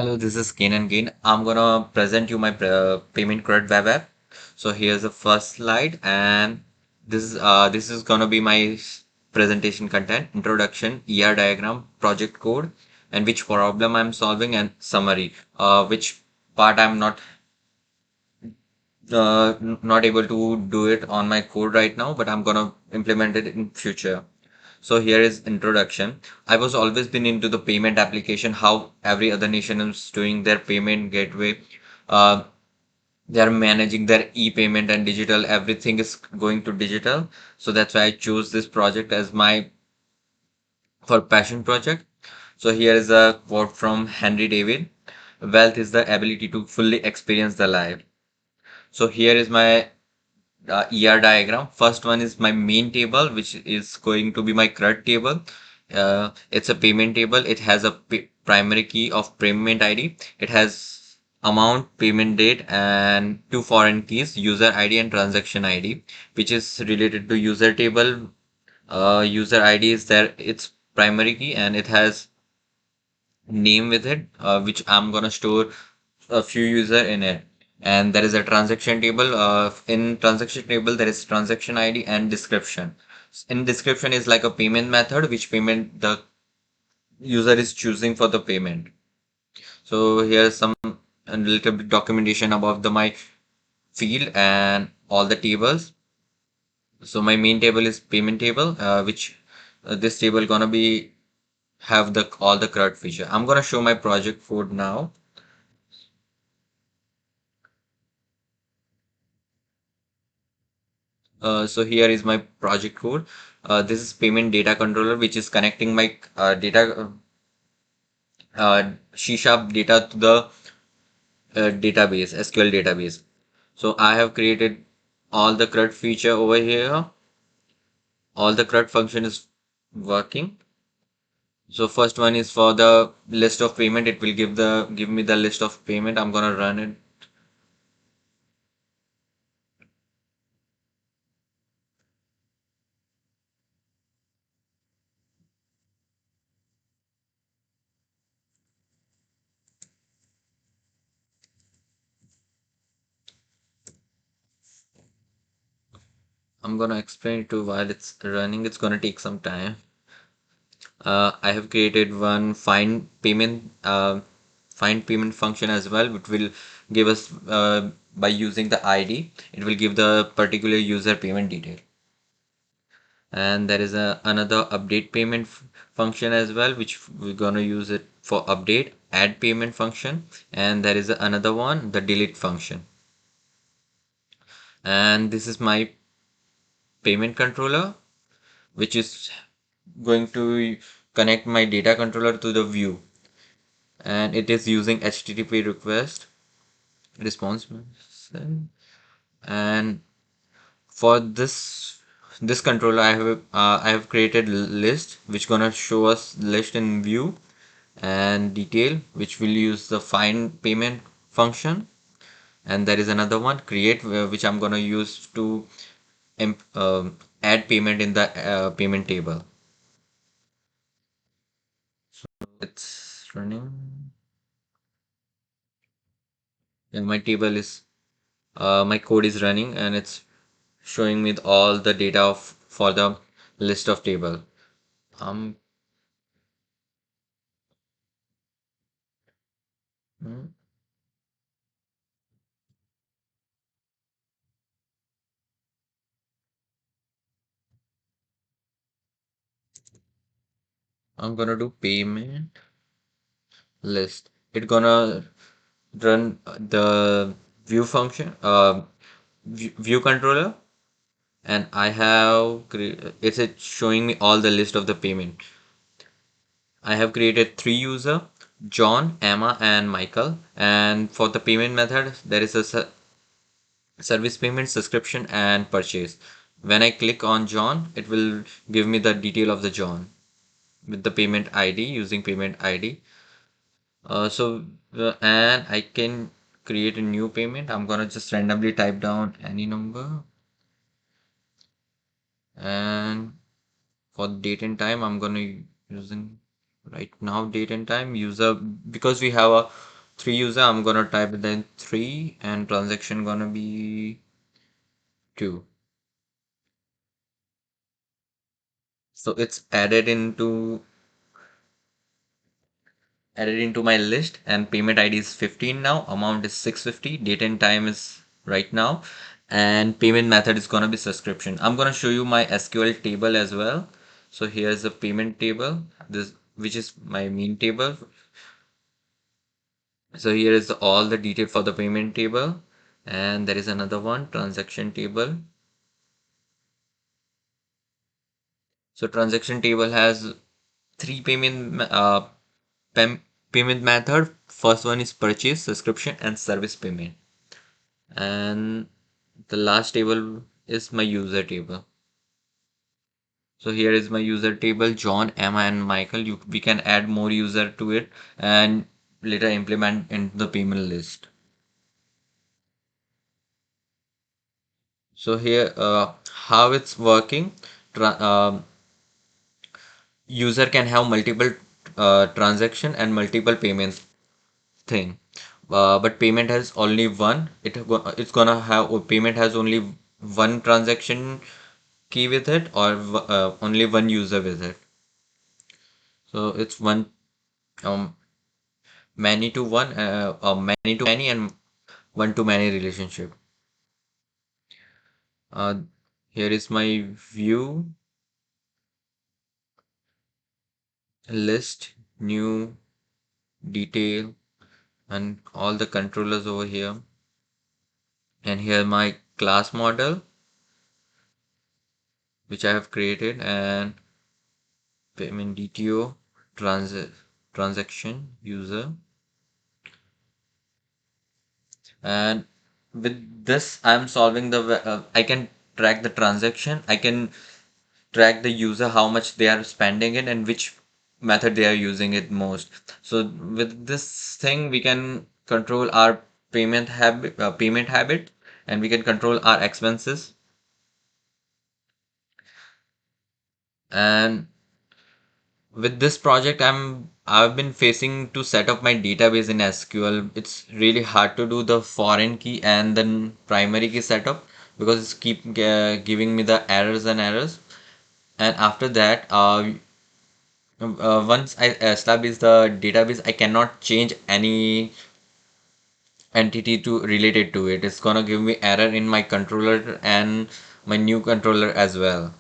Hello, this is Kane and Gain. I'm gonna present you my payment Crud web app. So here's the first slide, and this is gonna be my presentation content: introduction, ER diagram, project code, and which problem I'm solving, and summary. Which part I'm not able to do it on my code right now, but I'm gonna implement it in future. So here is introduction. I was always been into the payment application, how every other nation is doing their payment gateway. Uh, they are managing their e-payment and digital. Everything is going to digital. So that's why I chose this project as my for passion project. So here is a quote from Henry David. Wealth is the ability to fully experience the life. So here is my ER diagram. First one is my main table, which is going to be my CRUD table. It's a payment table. It has a primary key of payment ID. It has amount, payment date, and two foreign keys, user ID and transaction ID, which is related to user table. User ID is there, its primary key, and it has name with it, which I'm gonna store a few user in it. And there is a transaction table. In transaction table, there is transaction ID and description. In description is like a payment method, which payment the user is choosing for the payment. So here's some a little bit documentation about the my field and all the tables. So my main table is payment table, which this table gonna be have the all the CRUD feature. I'm gonna show my project code now. So here is my project code. This is payment data controller, which is connecting my data C# data to the database, SQL database. So I have created all the CRUD feature over here. All the CRUD function is working. So first one is for the list of payment. It will give me the list of payment. I'm gonna run it. I'm gonna explain it to while it's running. It's gonna take some time. I have created one find payment function as well, which will give us by using the ID, it will give the particular user payment detail. And there is another update payment function as well, which we're gonna use it for update, add payment function, and there is another one, the delete function. And this is my payment controller, which is going to connect my data controller to the view, and it is using HTTP request response method. And for this controller, I have created list, which gonna show us list in view, and detail, which will use the find payment function. And there is another one, create, which I'm gonna use to add payment in the payment table. It's running. And my table is my code is running, and it's showing me all the data for the list of table. Um, hmm, I'm gonna do payment list. It gonna run the view function, view controller, and I have it's showing me all the list of the payment. I have created three user, John, Emma, and Michael. And for the payment method, there is a service payment, subscription, and purchase. When I click on John, it will give me the detail of the John with the payment ID, using payment ID. And I can create a new payment. I'm gonna just randomly type down any number, and for date and time, I'm gonna using right now date and time user, because we have a three user, I'm gonna type then three and transaction gonna be two. So it's added into my list, and payment ID is 15 now, amount is 650, date and time is right now, and payment method is gonna be subscription. I'm gonna show you my SQL table as well. So here's the payment table, this which is my main table. So here is all the detail for the payment table, and there is another one, transaction table. So transaction table has three payment method. First one is purchase, subscription, and service payment. And the last table is my user table. So here is my user table, John, Emma, and Michael. We can add more user to it and later implement in the payment list. So here, how it's working. Tra User can have multiple transaction and multiple payments thing. But payment has only one. It's gonna have payment has only one transaction key with it, or only one user with it. So it's one um many to one, many to many, and one to many relationship. Uh, Here is my view list, new detail, and all the controllers over here. And here my class model which I have created, and payment DTO, transaction user. And with this I'm solving I can track the transaction, I can track the user how much they are spending it and which method they are using it most. So with this thing we can control our payment habit, and we can control our expenses. And with this project I've been facing to set up my database in SQL. It's really hard to do the foreign key and then primary key setup because it's keep giving me the errors and errors. And after that, once I establish the database, I cannot change any entity to related to it. It's gonna give me error in my controller and my new controller as well.